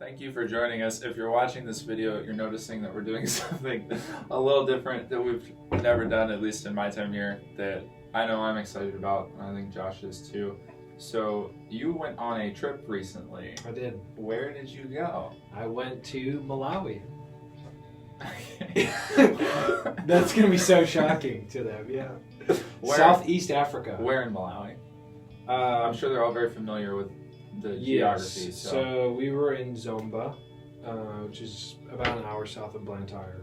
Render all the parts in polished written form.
Thank you for joining us. If you're watching this video, you're noticing that we're doing something a little different that we've never done, at least in my time here, that I know I'm excited about, and I think Josh is too. So you went on a trip recently. I did. Where did you go? I went to Malawi. That's going to be so shocking to them, yeah. Southeast Africa. Where in Malawi? I'm sure they're all very familiar with the geography. So we were in Zomba, which is about an hour south of Blantyre,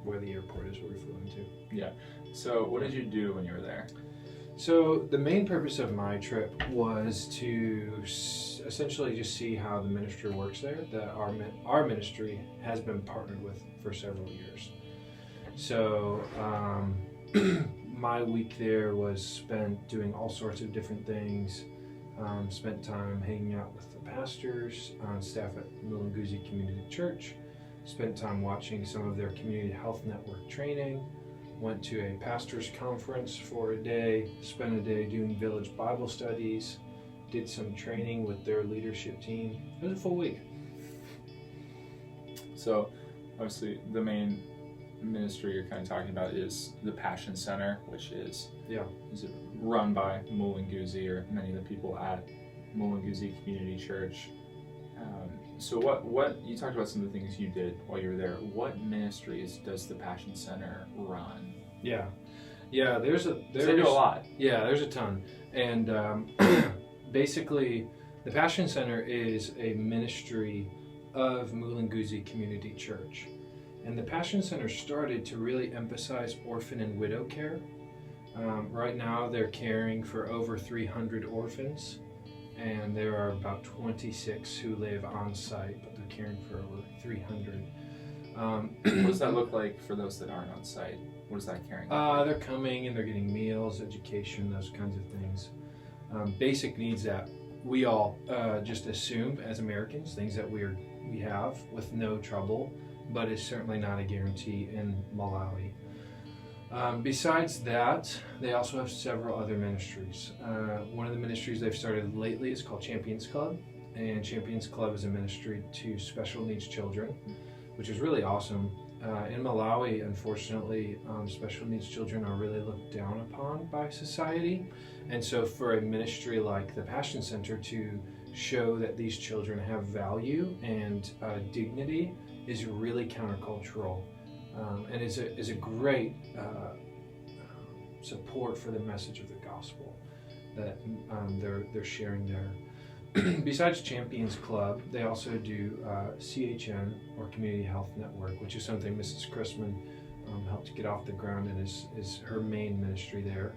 where the airport is, where we flew into. Yeah. So what did you do when you were there? So the main purpose of my trip was to essentially just see how the ministry works there, that our ministry has been partnered with for several years. So my week there was spent doing all sorts of different things. Spent time hanging out with the pastors on staff at Mulunguzi Community Church. Spent time watching some of their community health network training. Went to a pastor's conference for a day. Spent a day doing village Bible studies. Did some training with their leadership team. It was a full week. So obviously the main ministry you're kind of talking about is the Passion Center, which is it run by Mulunguzi, or many of the people at Mulunguzi Community Church. So what you talked about some of the things you did while you were there. What ministries does the Passion Center run? Yeah, there's they do a lot. Yeah, there's a ton, and basically the Passion Center is a ministry of Mulunguzi Community Church. And the Passion Center started to really emphasize orphan and widow care. Right now they're caring for over 300 orphans, and there are about 26 who live on site, but they're caring for over 300. What does that look like for those that aren't on site? What is that caring? They're coming and they're getting meals, education, those kinds of things. Basic needs that we all just assume as Americans, things that we have with no trouble, but it's certainly not a guarantee in Malawi. Besides that, they also have several other ministries. One of the ministries they've started lately is called Champions Club, and Champions Club is a ministry to special needs children, which is really awesome. In Malawi, unfortunately, special needs children are really looked down upon by society, and so for a ministry like the Passion Center to show that these children have value and dignity is really countercultural, and is a great support for the message of the gospel that they're sharing there. Besides Champions Club, they also do CHN, or Community Health Network, which is something Mrs. Chrisman helped to get off the ground, and is her main ministry there.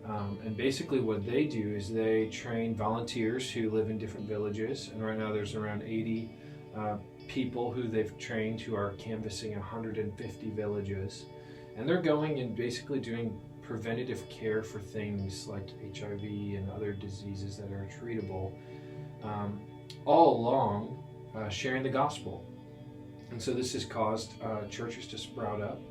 And basically what they do is they train volunteers who live in different villages, and right now there's around 80 people who they've trained who are canvassing 150 villages, and they're going and basically doing preventative care for things like HIV and other diseases that are treatable, all along sharing the gospel. And so this has caused churches to sprout up,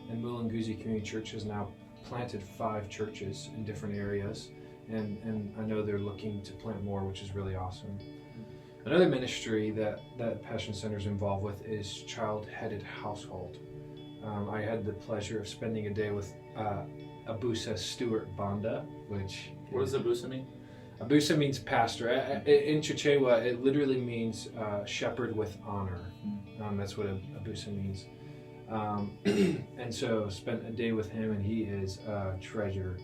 and Mulunguzi Community Church has now planted 5 churches in different areas, and I know they're looking to plant more, which is really awesome. Another ministry that Passion Center is involved with is Child-Headed Household. I had the pleasure of spending a day with Abusa Stewart Banda, which... What does Abusa mean? Abusa means pastor. In Chichewa, it literally means shepherd with honor. That's what Abusa means. And so spent a day with him, and he is a treasure.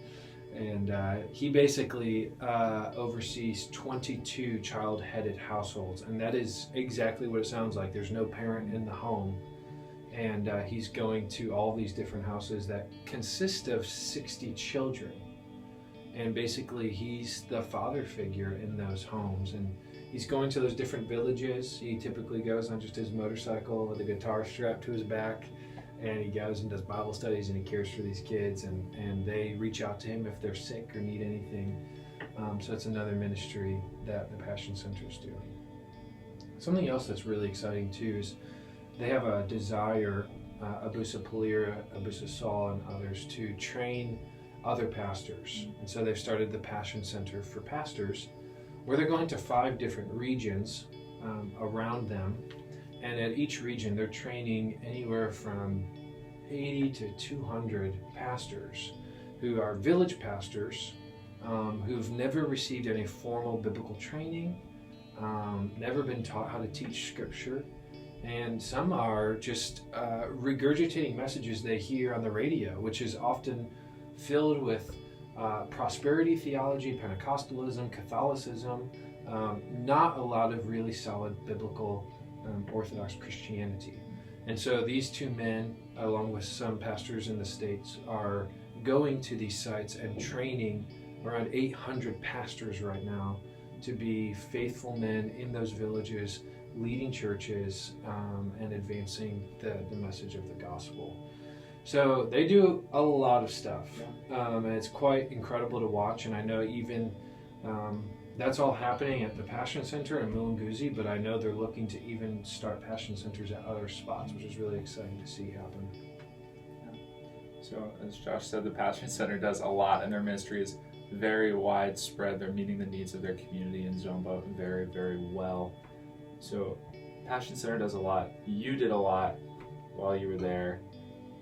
And he basically oversees 22 child-headed households, and that is exactly what it sounds like. There's no parent in the home, and he's going to all these different houses that consist of 60 children, and basically he's the father figure in those homes, and he's going to those different villages. He typically goes on just his motorcycle with a guitar strapped to his back, and he goes and does Bible studies, and he cares for these kids, and they reach out to him if they're sick or need anything. So it's another ministry that the Passion Center is doing. Something else that's really exciting too is they have a desire, Abusa Palira, Abusa Saul, and others, to train other pastors. And so they've started the Passion Center for Pastors, where they're going to 5 different regions around them. And at each region, they're training anywhere from 80 to 200 pastors who are village pastors who've never received any formal biblical training, never been taught how to teach scripture, and some are just regurgitating messages they hear on the radio, which is often filled with prosperity theology, Pentecostalism, Catholicism, not a lot of really solid biblical Orthodox Christianity. And so these two men, along with some pastors in the States, are going to these sites and training around 800 pastors right now to be faithful men in those villages, leading churches and advancing the message of the gospel. So they do a lot of stuff, and it's quite incredible to watch. And I know even that's all happening at the Passion Center in Mulunguzi, but I know they're looking to even start Passion Centers at other spots, which is really exciting to see happen. So as Josh said, the Passion Center does a lot, and their ministry is very widespread. They're meeting the needs of their community in Zomba very, very well. So Passion Center does a lot. You did a lot while you were there.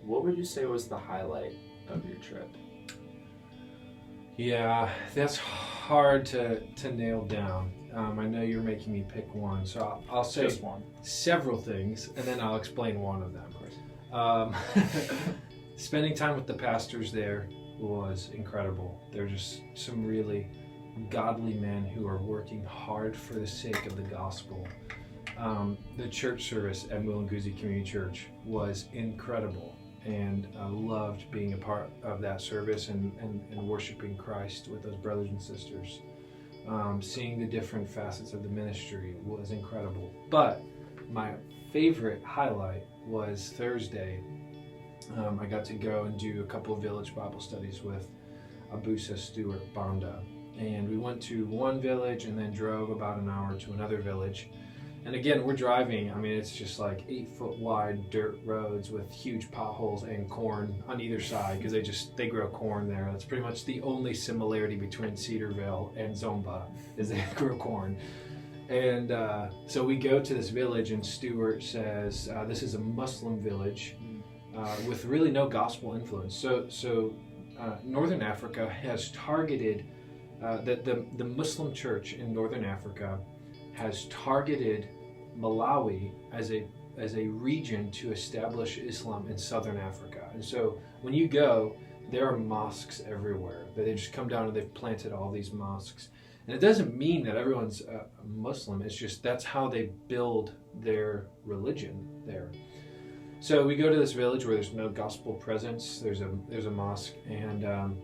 What would you say was the highlight of your trip? Yeah, that's hard to nail down. I know you're making me pick one, so I'll say just one. Several things, and then I'll explain one of them. Of course. Spending time with the pastors there was incredible. They're just some really godly men who are working hard for the sake of the gospel. The church service at Mulunguzi Community Church was incredible, and I loved being a part of that service and worshiping Christ with those brothers and sisters. Seeing the different facets of the ministry was incredible. But my favorite highlight was Thursday. I got to go and do a couple of village Bible studies with Abusa Stewart Banda. And we went to one village and then drove about an hour to another village. And again, we're driving, I mean, it's just like 8-foot wide dirt roads with huge potholes and corn on either side, because they grow corn there. That's pretty much the only similarity between Cedarville and Zomba, is they grow corn. And so we go to this village, and Stewart says, this is a Muslim village with really no gospel influence. So Northern Africa has targeted, the Muslim church in Northern Africa has targeted Malawi as a region to establish Islam in Southern Africa. And so when you go, there are mosques everywhere. They just come down and they've planted all these mosques. And it doesn't mean that everyone's Muslim. It's just that's how they build their religion there. So we go to this village where there's no gospel presence. There's a mosque, and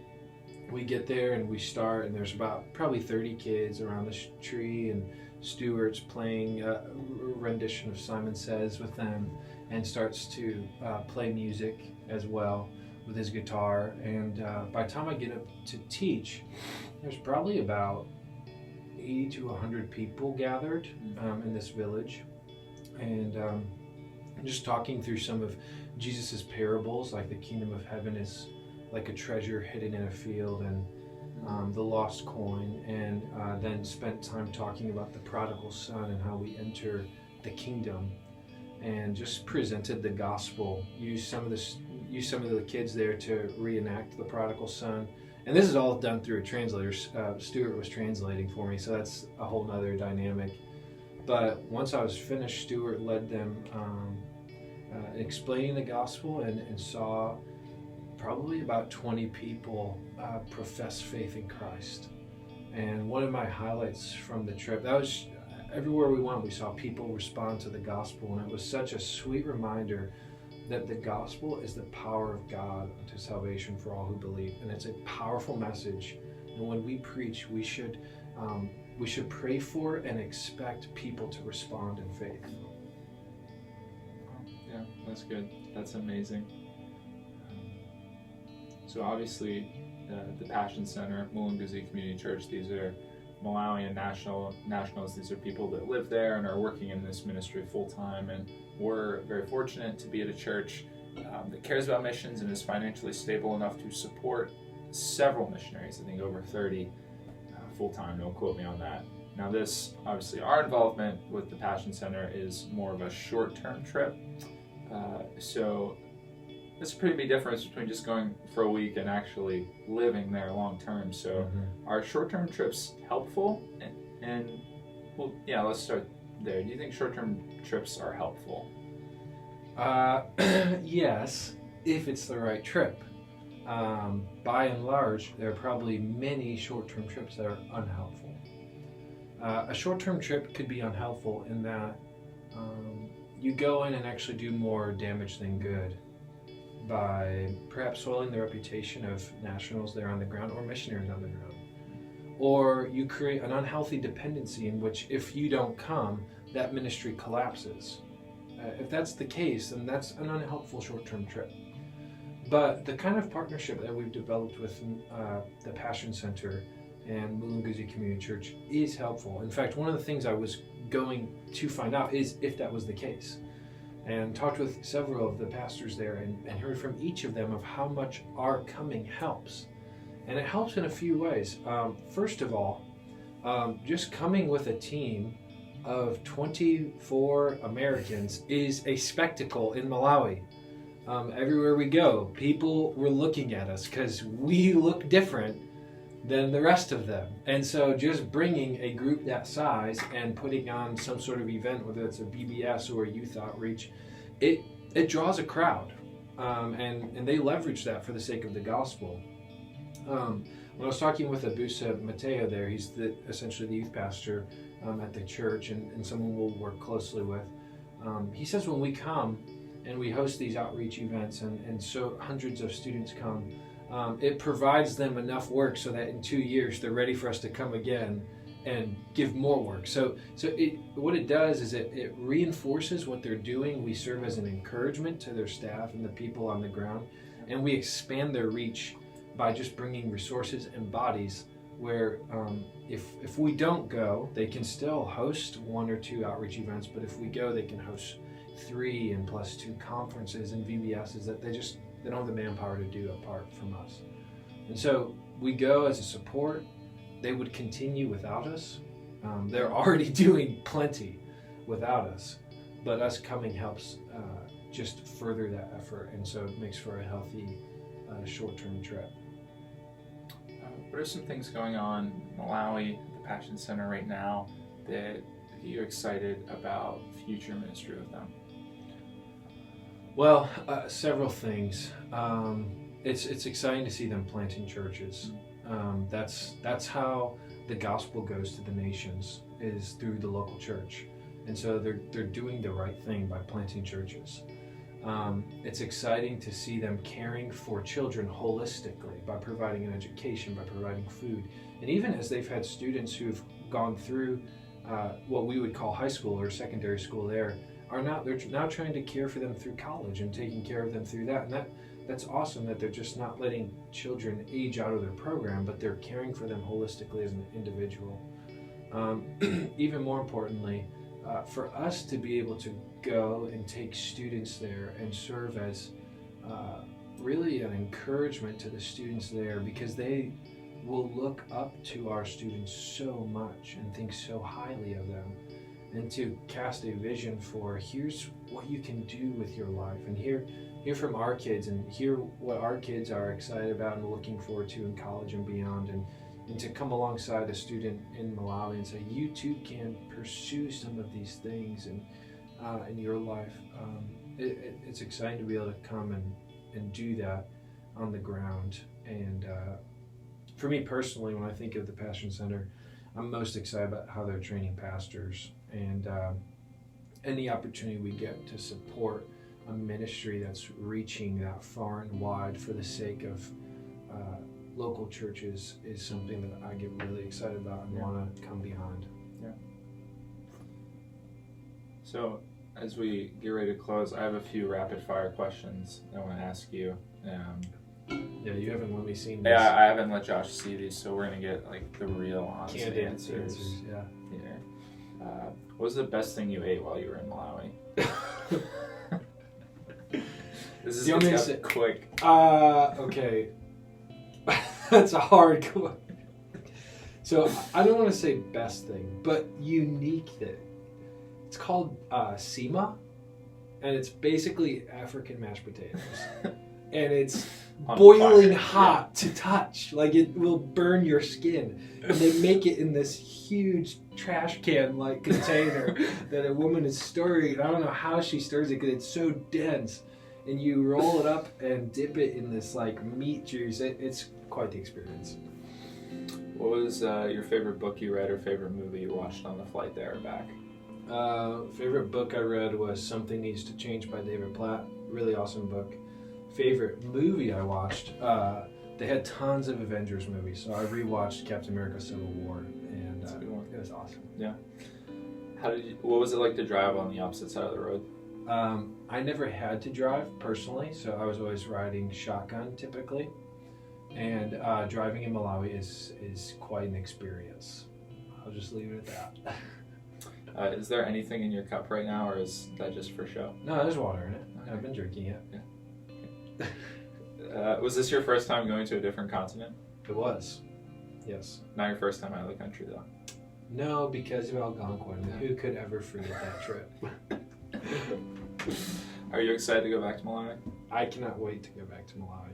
we get there and we start, and there's about probably 30 kids around this tree, and Stewart's playing a rendition of Simon Says with them, and starts to play music as well with his guitar. And by the time I get up to teach, there's probably about 80 to 100 people gathered in this village, and just talking through some of Jesus's parables, like the kingdom of heaven is like a treasure hidden in a field, and the lost coin, and then spent time talking about the prodigal son and how we enter the kingdom, and just presented the gospel. Used some of the kids there to reenact the prodigal son, and this is all done through a translator. Stuart was translating for me, so that's a whole nother dynamic. But once I was finished, Stuart led them explaining the gospel, and saw probably about 20 people profess faith in Christ. And one of my highlights from the trip, that was everywhere we went, we saw people respond to the gospel, and it was such a sweet reminder that the gospel is the power of God unto salvation for all who believe, and it's a powerful message. And when we preach, we should pray for and expect people to respond in faith. Yeah, that's good. That's amazing. So obviously, the Passion Center, Mulunguzi Community Church, these are Malawian nationals. These are people that live there and are working in this ministry full time. And we're very fortunate to be at a church that cares about missions and is financially stable enough to support several missionaries. I think over 30 full-time, don't quote me on that. Now this, obviously our involvement with the Passion Center is more of a short-term trip. So there's a pretty big difference between just going for a week and actually living there long-term. So are short-term trips helpful? And well, yeah, let's start there. Do you think short-term trips are helpful? Yes, if it's the right trip. By and large, there are probably many short-term trips that are unhelpful. A short-term trip could be unhelpful in that you go in and actually do more damage than good by perhaps soiling the reputation of nationals there on the ground or missionaries on the ground. Or you create an unhealthy dependency in which if you don't come, that ministry collapses. If that's the case, then that's an unhelpful short-term trip. But the kind of partnership that we've developed with the Passion Center and Mulunguzi Community Church is helpful. In fact, one of the things I was going to find out is if that was the case. And talked with several of the pastors there and heard from each of them of how much our coming helps. And it helps in a few ways. First of all, just coming with a team of 24 Americans is a spectacle in Malawi. Everywhere we go, people were looking at us because we look different than the rest of them. And so just bringing a group that size and putting on some sort of event, whether it's a BBS or a youth outreach, it draws a crowd. And they leverage that for the sake of the gospel. When I was talking with Abusa Mateo there, he's essentially the youth pastor at the church and someone we'll work closely with. He says when we come and we host these outreach events and so hundreds of students come, it provides them enough work so that in 2 years they're ready for us to come again and give more work. So what it does is it reinforces what they're doing. We serve as an encouragement to their staff and the people on the ground, and we expand their reach by just bringing resources and bodies where if we don't go, they can still host 1 or 2 outreach events, but if we go, they can host 3 and plus 2 conferences and VBSs that they don't have the manpower to do apart from us. And so we go as a support. They would continue without us. They're already doing plenty without us, but us coming helps just further that effort, and so it makes for a healthy short-term trip. What are some things going on in Malawi, at the Passion Center right now, that you're excited about future ministry with them? Well, several things. It's exciting to see them planting churches. That's how the gospel goes to the nations, is through the local church. And so they're doing the right thing by planting churches. It's exciting to see them caring for children holistically by providing an education, by providing food. And even as they've had students who've gone through what we would call high school or secondary school there, they're now trying to care for them through college and taking care of them through that. And that's awesome that they're just not letting children age out of their program, but they're caring for them holistically as an individual. Even more importantly, for us to be able to go and take students there and serve as really an encouragement to the students there, because they will look up to our students so much and think so highly of them, and to cast a vision for here's what you can do with your life, and hear from our kids and hear what our kids are excited about and looking forward to in college and beyond, and to come alongside a student in Malawi and say, you too can pursue some of these things in your life. It's exciting to be able to come and do that on the ground. And for me personally, when I think of the Passion Center, I'm most excited about how they're training pastors and any opportunity we get to support a ministry that's reaching that far and wide for the sake of local churches is something that I get really excited about and want to come behind. Yeah. So as we get ready to close, I have a few rapid fire questions I want to ask you. Yeah, you haven't let me see these. Yeah, I haven't let Josh see these, so we're gonna get like the real honest candid answers. Yeah. What was the best thing you ate while you were in Malawi? This is quick. Okay. That's a hard one. So I don't want to say best thing, but unique thing. It's called sema, and it's basically African mashed potatoes. And it's boiling hot to touch. Like, it will burn your skin. And they make it in this huge trash can-like container that a woman is stirring. I don't know how she stirs it because it's so dense. And you roll it up and dip it in this like meat juice. It's quite the experience. What was your favorite book you read or favorite movie you watched on the flight there or back? Favorite book I read was Something Needs to Change by David Platt. Really awesome book. Favorite movie I watched, they had tons of Avengers movies, so I rewatched Captain America Civil War, and it was awesome. Yeah. What was it like to drive on the opposite side of the road? I never had to drive personally, so I was always riding shotgun typically, and driving in Malawi is quite an experience. I'll just leave it at that. Is there anything in your cup right now, or is that just for show? No, there's water in it. Okay. I've been drinking it. Yeah. Was this your first time going to a different continent? It was, yes. Not your first time out of the country, though? No, because of Algonquin. Who could ever forget that trip? Are you excited to go back to Malawi? I cannot wait to go back to Malawi.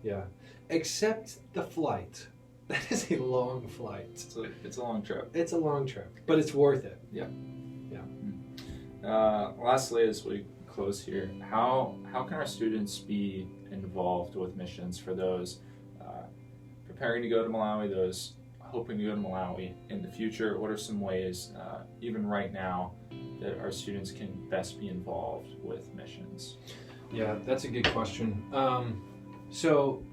Yeah. Except the flight. That is a long flight. It's a long trip. It's a long trip, but it's worth it. Yeah. Yeah. Lastly, as we close here, how can our students be involved with missions for those preparing to go to Malawi, those hoping to go to Malawi in the future? What are some ways, even right now, that our students can best be involved with missions? Yeah, that's a good question. So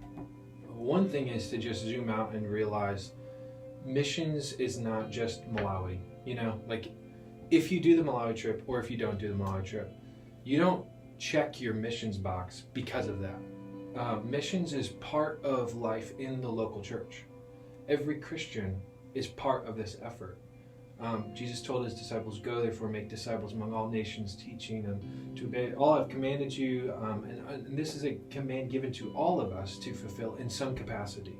one thing is to just zoom out and realize missions is not just Malawi. You know, like if you do the Malawi trip or if you don't do the Malawi trip, you don't check your missions box because of that. Missions is part of life in the local church. Every Christian is part of this effort. Jesus told his disciples, "Go therefore make disciples among all nations, teaching them to obey all I've commanded you." And this is a command given to all of us to fulfill in some capacity.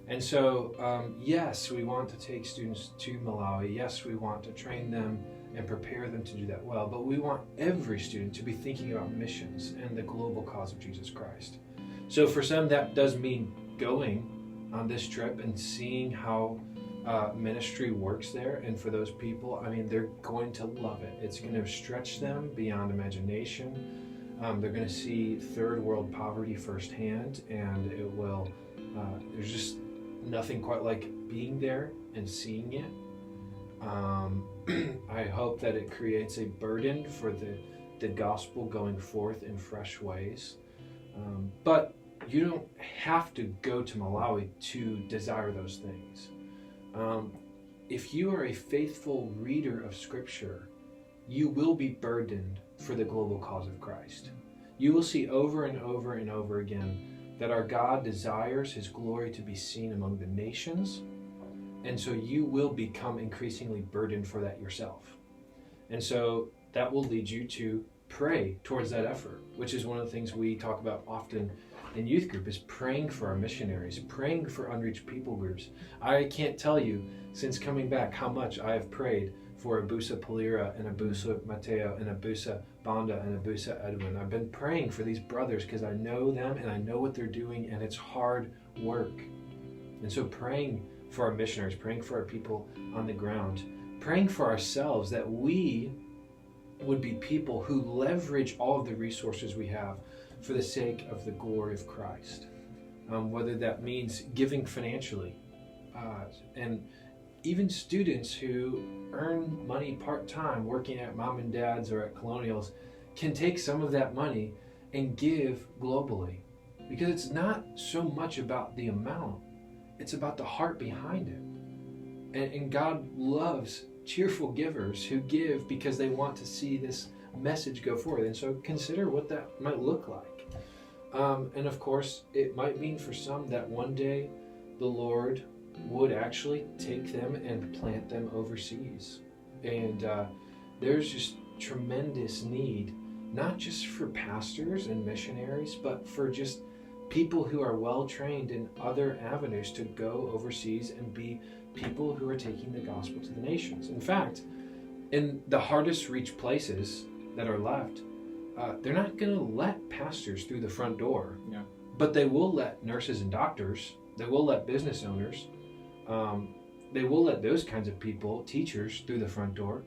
And so, yes, we want to take students to Malawi. Yes, we want to train them and prepare them to do that well. But we want every student to be thinking about missions and the global cause of Jesus Christ. So for some, that does mean going on this trip and seeing how ministry works there. And for those people, I mean, they're going to love it. It's going to stretch them beyond imagination. They're going to see third world poverty firsthand, and it will, there's just nothing quite like being there and seeing it. I hope that it creates a burden for the gospel going forth in fresh ways. But you don't have to go to Malawi to desire those things. If you are a faithful reader of Scripture, you will be burdened for the global cause of Christ. You will see over and over and over again that our God desires His glory to be seen among the nations, and so you will become increasingly burdened for that yourself. And so that will lead you to pray towards that effort, which is one of the things we talk about often in youth group, is praying for our missionaries, praying for unreached people groups. I can't tell you, since coming back, how much I have prayed for Abusa Palira and Abusa Mateo and Abusa Banda and Abusa Edwin. I've been praying for these brothers because I know them and I know what they're doing, and it's hard work. And so praying for our missionaries, praying for our people on the ground, praying for ourselves that we would be people who leverage all of the resources we have for the sake of the glory of Christ. Whether that means giving financially, and even students who earn money part-time working at mom and dad's or at Colonials can take some of that money and give globally, because it's not so much about the amount, it's about the heart behind it. And God loves cheerful givers who give because they want to see this message go forward. And so consider what that might look like. And of course, it might mean for some that one day the Lord would actually take them and plant them overseas. And there's just tremendous need, not just for pastors and missionaries, but for just people who are well trained in other avenues to go overseas and be people who are taking the gospel to the nations. In fact, in the hardest reached places that are left, they're not going to let pastors through the front door, but they will let nurses and doctors, they will let business owners, they will let those kinds of people, teachers, through the front door.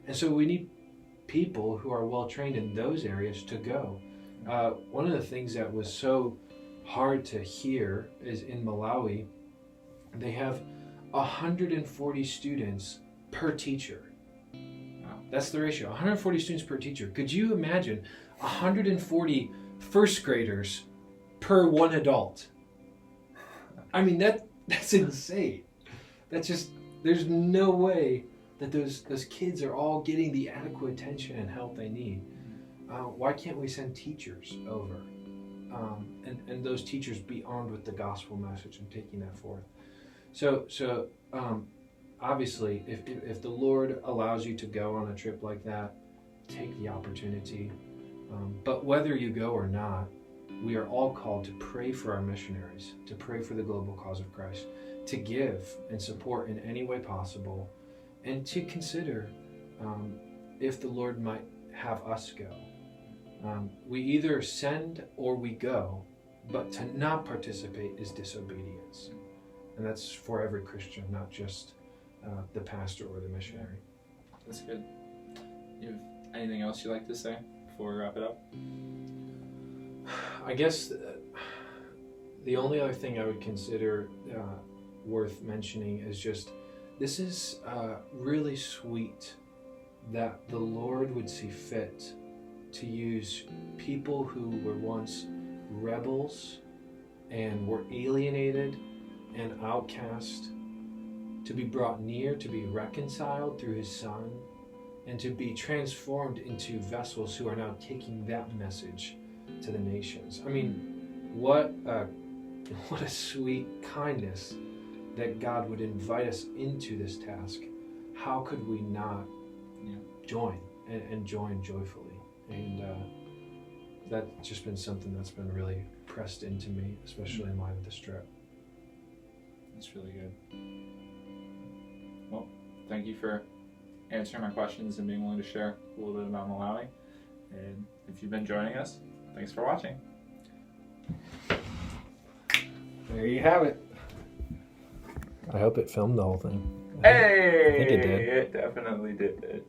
And so we need people who are well trained in those areas to go. One of the things that was so hard to hear is in Malawi, they have 140 students per teacher. Wow. That's the ratio, 140 students per teacher. Could you imagine 140 first graders per one adult? I mean, that's insane. That's just, there's no way that those kids are all getting the adequate attention and help they need. Why can't we send teachers over? And those teachers be armed with the gospel message and taking that forth. So obviously, if the Lord allows you to go on a trip like that, take the opportunity. But whether you go or not, we are all called to pray for our missionaries, to pray for the global cause of Christ, to give and support in any way possible, and to consider if the Lord might have us go. We either send or we go, but to not participate is disobedience. And that's for every Christian, not just the pastor or the missionary. That's good. You have anything else you'd like to say before we wrap it up? I guess the only other thing I would consider worth mentioning is just, this is really sweet that the Lord would see fit to use people who were once rebels and were alienated and outcast to be brought near, to be reconciled through his Son, and to be transformed into vessels who are now taking that message to the nations. I mean, what a sweet kindness that God would invite us into this task. How could we not join and join joyfully? And that's just been something that's been really pressed into me, especially in light of this trip. That's really good. Well, thank you for answering my questions and being willing to share a little bit about Malawi. And if you've been joining us, thanks for watching. There you have it. I hope it filmed the whole thing. Hey! I think it did. It definitely did.